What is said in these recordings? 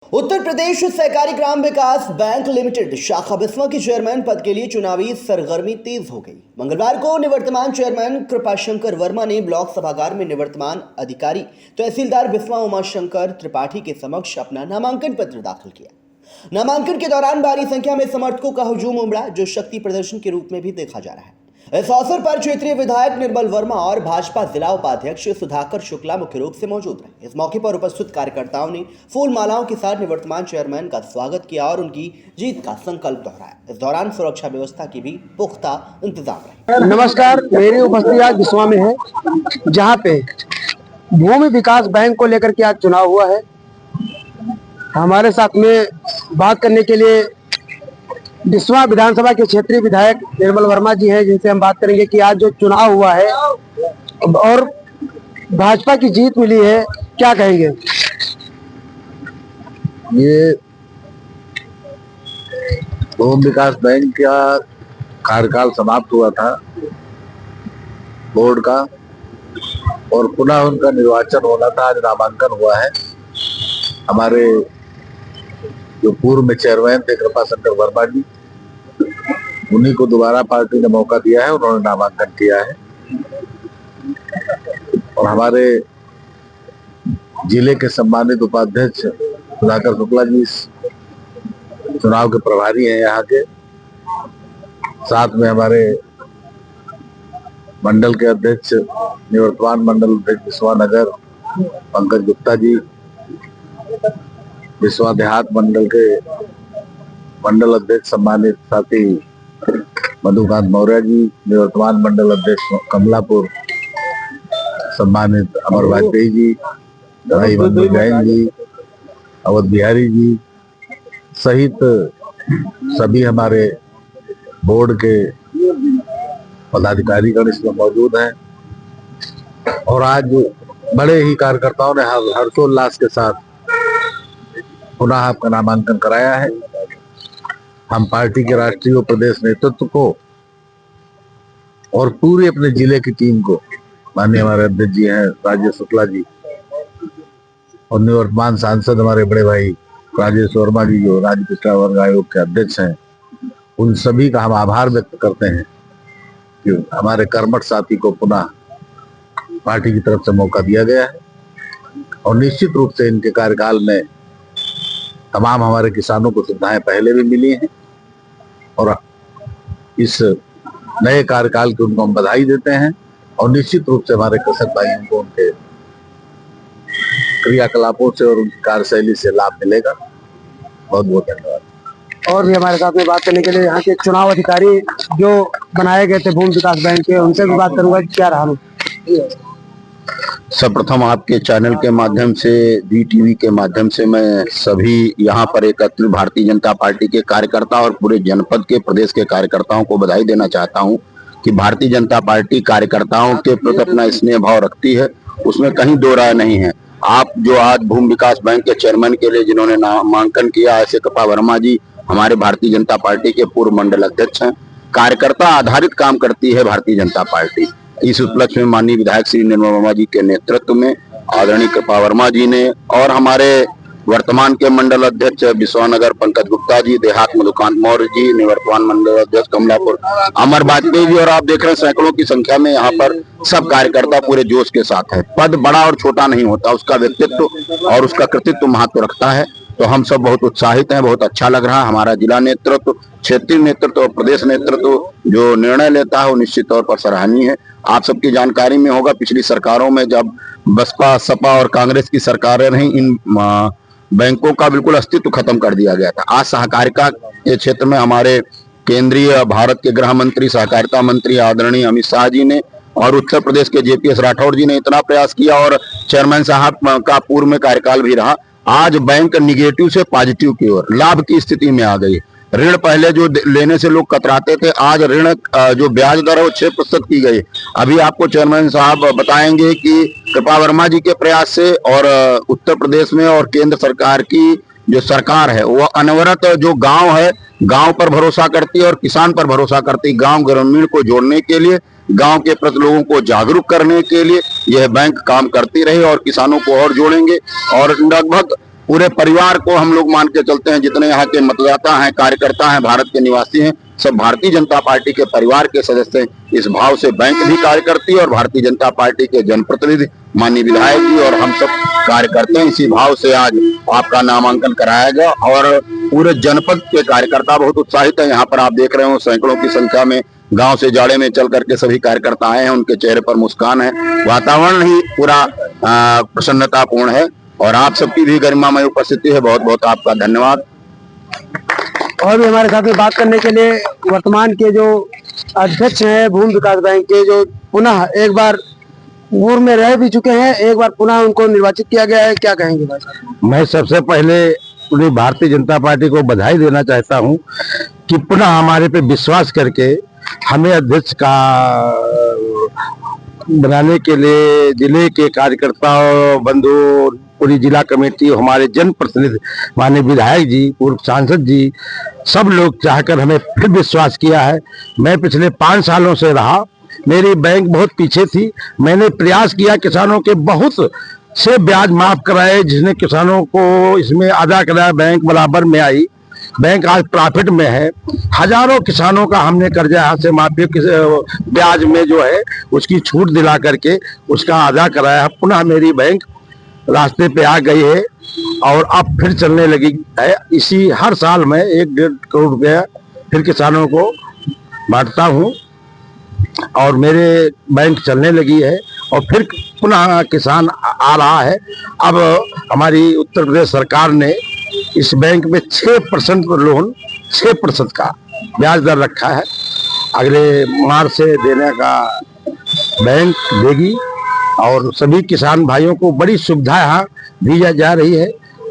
उत्तर प्रदेश सहकारी ग्राम विकास bank limited शाखा बिस्वा के चेयरमैन पद के लिए चुनावी सरगर्मी तेज हो गई। मंगलवार को निवर्तमान चेयरमैन कृपाशंकर वर्मा ने ब्लॉक सभागार में निवर्तमान अधिकारी तहसीलदार बिस्वा उमाशंकर त्रिपाठी के समक्ष अपना नामांकन पत्र दाखिल किया। नामांकन के दौरान भारी संख्या में समर्थकों का हुजूम उमड़ा, जो शक्ति प्रदर्शन के रूप में भी देखा जा रहा है। इस अवसर पर क्षेत्रीय विधायक निर्मल वर्मा और भाजपा जिला उपाध्यक्ष सुधाकर शुक्ला मुख्य रूप से मौजूद रहे। इस मौके पर उपस्थित कार्यकर्ताओं ने फूल मालाओं के साथ निवर्तमान चेयरमैन का स्वागत किया और उनकी जीत का संकल्प दोहराया। इस दौरान सुरक्षा व्यवस्था की भी पुख्ता इंतजाम रहे। नमस्कार, मेरी उपस्थिति आज बिस्वा में है, जहाँ पे भूमि विकास बैंक को लेकर के आज चुनाव हुआ है। हमारे साथ में बात करने के लिए बिस्वा विधानसभा के क्षेत्रीय विधायक निर्मल वर्मा जी हैं, जिनसे हम बात करेंगे कि आज जो चुनाव हुआ है और भाजपा की जीत मिली है, क्या कहेंगे? ये भूमि विकास बैंक का कार्यकाल समाप्त हुआ था बोर्ड का, और पुनः उनका निर्वाचन होना था। आज नामांकन हुआ है। हमारे जो पूर्व में चेयरमैन थे कृपाशंकर वर्मा जी, उन्हीं को दोबारा पार्टी ने मौका दिया है। उन्होंने नामांकन किया है और हमारे जिले के सम्मानित उपाध्यक्ष सुधाकर शुक्ला जी चुनाव के प्रभारी हैं यहाँ के। साथ में हमारे मंडल के अध्यक्ष, निवर्तमान मंडल अध्यक्ष बिस्वा नगर पंकज गुप्ता जी, बिस्वा देहात मंडल के मंडल अध्यक्ष सम्मानित साथी मधुकांत मौर्य जी, निवर्तमान मंडल अध्यक्ष कमलापुर सम्मानित अमर वाजपेयी जी, भाई बंधु जैन जी, अवध बिहारी जी सहित सभी हमारे बोर्ड के पदाधिकारीगण इसमें मौजूद हैं। और आज बड़े ही कार्यकर्ताओं ने हर्षोल्लास के साथ पुनः आपका नामांकन कराया है। हम पार्टी के राष्ट्रीय और प्रदेश नेतृत्व को और पूरे अपने जिले की टीम को, माननीय हमारे अध्यक्ष जी हैं राजेश शुक्ला जी और निवर्तमान सांसद हमारे बड़े भाई राजेश वर्मा जी, जो राज्य पिछड़ा वर्ग आयोग के अध्यक्ष हैं, उन सभी का हम आभार व्यक्त करते हैं कि हमारे कर्मठ साथी को पुनः पार्टी की तरफ से मौका दिया गया है। और निश्चित रूप से इनके कार्यकाल में तमाम हमारे किसानों को सुविधाएं पहले भी मिली हैं और इस नए कार्यकाल की उनको हम बधाई देते हैं। और निश्चित रूप से हमारे कृषक भाइयों को उनके क्रियाकलापों से और उनकी कार्यशैली से लाभ मिलेगा। बहुत बहुत धन्यवाद। और भी हमारे साथ में बात करने के लिए यहाँ के चुनाव अधिकारी जो बनाए गए थे भूमि विकास बैंक के, उनसे भी बात करूंगा। क्या रहा? सर्वप्रथम आपके चैनल के माध्यम से, वीटीवी के माध्यम से मैं सभी यहाँ पर एकत्रित भारतीय जनता पार्टी के कार्यकर्ता और पूरे जनपद के, प्रदेश के कार्यकर्ताओं को बधाई देना चाहता हूँ कि भारतीय जनता पार्टी कार्यकर्ताओं के प्रति अपना स्नेह भाव रखती है, उसमें कहीं दो राय नहीं है। आप जो आज भूमि विकास बैंक के चेयरमैन के लिए जिन्होंने नामांकन किया, ऐसे कृपा वर्मा जी हमारे भारतीय जनता पार्टी के पूर्व मंडल अध्यक्ष हैं। कार्यकर्ता आधारित काम करती है भारतीय जनता पार्टी। इस उपलक्ष्य में माननीय विधायक श्री निर्मल वर्मा जी के नेतृत्व में आदरणीय कृपा वर्मा जी ने और हमारे वर्तमान के मंडल अध्यक्ष बिस्वा नगर पंकज गुप्ता जी, देहात मधुकांत मौर्य जी, निवर्तमान मंडल अध्यक्ष कमलापुर अमर वाजपेयी जी, और आप देख रहे हैं सैकड़ों की संख्या में यहाँ पर सब कार्यकर्ता पूरे जोश के साथ है। पद बड़ा और छोटा नहीं होता, उसका व्यक्तित्व और उसका कृतित्व महत्व रखता है। तो हम सब बहुत उत्साहित हैं, बहुत अच्छा लग रहा है। हमारा जिला नेतृत्व, क्षेत्रीय नेतृत्व और प्रदेश नेतृत्व जो निर्णय लेता है वो निश्चित तौर पर सराहनीय है। आप सबकी जानकारी में होगा, पिछली सरकारों में जब बसपा, सपा और कांग्रेस की सरकारें रही, इन बैंकों का बिल्कुल अस्तित्व खत्म कर दिया गया था। आज सहकारिता के क्षेत्र में हमारे केंद्रीय भारत के गृह मंत्री, सहकारिता मंत्री आदरणीय अमित शाह जी ने और उत्तर प्रदेश के जेपीएस राठौर जी ने इतना प्रयास किया और चेयरमैन साहब का पूर्व में कार्यकाल भी रहा। आज बैंक निगेटिव से पॉजिटिव की ओर, लाभ की स्थिति में आ गई। ऋण पहले जो लेने से लोग कतराते थे, आज ऋण जो ब्याज दर है वो 6% की गई। अभी आपको चेयरमैन साहब बताएंगे कि कृपा वर्मा जी के प्रयास से और उत्तर प्रदेश में और केंद्र सरकार की जो सरकार है वो अनवरत जो गांव है, गांव पर भरोसा करती है और किसान पर भरोसा करती है। गांव ग्रामीण को जोड़ने के लिए, गांव के प्रति लोगों को जागरूक करने के लिए यह बैंक काम करती रही और किसानों को और जोड़ेंगे। और लगभग पूरे परिवार को हम लोग मान के चलते हैं। जितने यहाँ के मतदाता हैं, कार्यकर्ता हैं, भारत के निवासी हैं, सब भारतीय जनता पार्टी के परिवार के सदस्य हैं। इस भाव से बैंक भी कार्य करती है और भारतीय जनता पार्टी के जनप्रतिनिधि, माननीय विधायक जी और हम सब कार्य करते हैं। इसी भाव से आज आपका नामांकन कराया गया और पूरे जनपद के कार्यकर्ता बहुत उत्साहित है। यहाँ पर आप देख रहे हो सैकड़ों की संख्या में गांव से जाड़े में चल करके सभी कार्यकर्ता आए हैं। उनके चेहरे पर मुस्कान है, वातावरण ही पूरा प्रसन्नतापूर्ण है और आप सबकी भी गरिमामय उपस्थिति है। बहुत बहुत आपका धन्यवाद। और भी हमारे साथ में बात करने के लिए वर्तमान के जो अध्यक्ष हैं भूमि विकास बैंक के, जो पुनः एक बार पूर्व में रह भी चुके हैं, एक बार पुनः उनको निर्वाचित किया गया है, क्या कहेंगे भाई साहब? मैं सबसे पहले पूरी भारतीय जनता पार्टी को बधाई देना चाहता हूं कि पुनः हमारे पे विश्वास करके हमें अध्यक्ष का बनाने के लिए जिले के कार्यकर्ताओं, बंधु, पूरी जिला कमेटी, हमारे जनप्रतिनिधि, माननीय विधायक जी, पूर्व सांसद जी, सब लोग चाहकर हमें फिर विश्वास किया है। मैं पिछले 5 सालों से रहा, मेरी बैंक बहुत पीछे थी। मैंने प्रयास किया, किसानों के बहुत से ब्याज माफ कराए, जिसने किसानों को इसमें अदा कराया। बैंक बराबर में आई, बैंक आज प्रॉफिट में है। हजारों किसानों का हमने कर्जा हाथ से माफी ब्याज में जो है उसकी छूट दिला करके उसका अदा कराया। पुनः मेरी बैंक रास्ते पे आ गई है और अब फिर चलने लगी है। इसी हर साल में 1-1.5 करोड़ रुपया फिर किसानों को बांटता हूँ और मेरे बैंक चलने लगी है और फिर पुनः किसान आ रहा है। अब हमारी उत्तर प्रदेश सरकार ने इस बैंक में 6% लोन, 6% का ब्याज दर रखा है। अगले मार्च से देने का बैंक देगी और सभी किसान भाइयों को बड़ी सुविधा यहाँ दी जा रही है,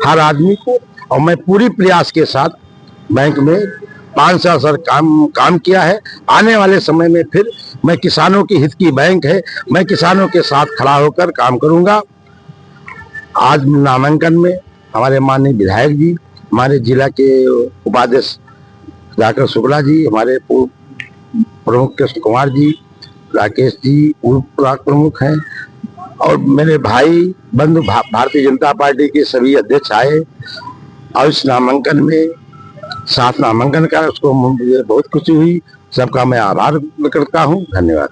हर आदमी को। और मैं पूरी प्रयास के साथ बैंक में 5 साल सर काम किया है। आने वाले समय में फिर मैं किसानों की हित की बैंक है, मैं किसानों के साथ खड़ा होकर काम करूंगा। आज नामांकन में हमारे माननीय विधायक जी, हमारे जिला के उपाध्यक्ष डॉक्टर शुक्ला जी, हमारे पूर्व प्रमुख कृष्ण कुमार जी, राकेश जी पूर्व ब्लॉक प्रमुख हैं और मेरे भाई बंधु भारतीय जनता पार्टी के सभी अध्यक्ष आए और इस नामांकन में साथ नामांकन का, उसको मुझे बहुत खुशी हुई। सबका मैं आभार करता हूँ। धन्यवाद।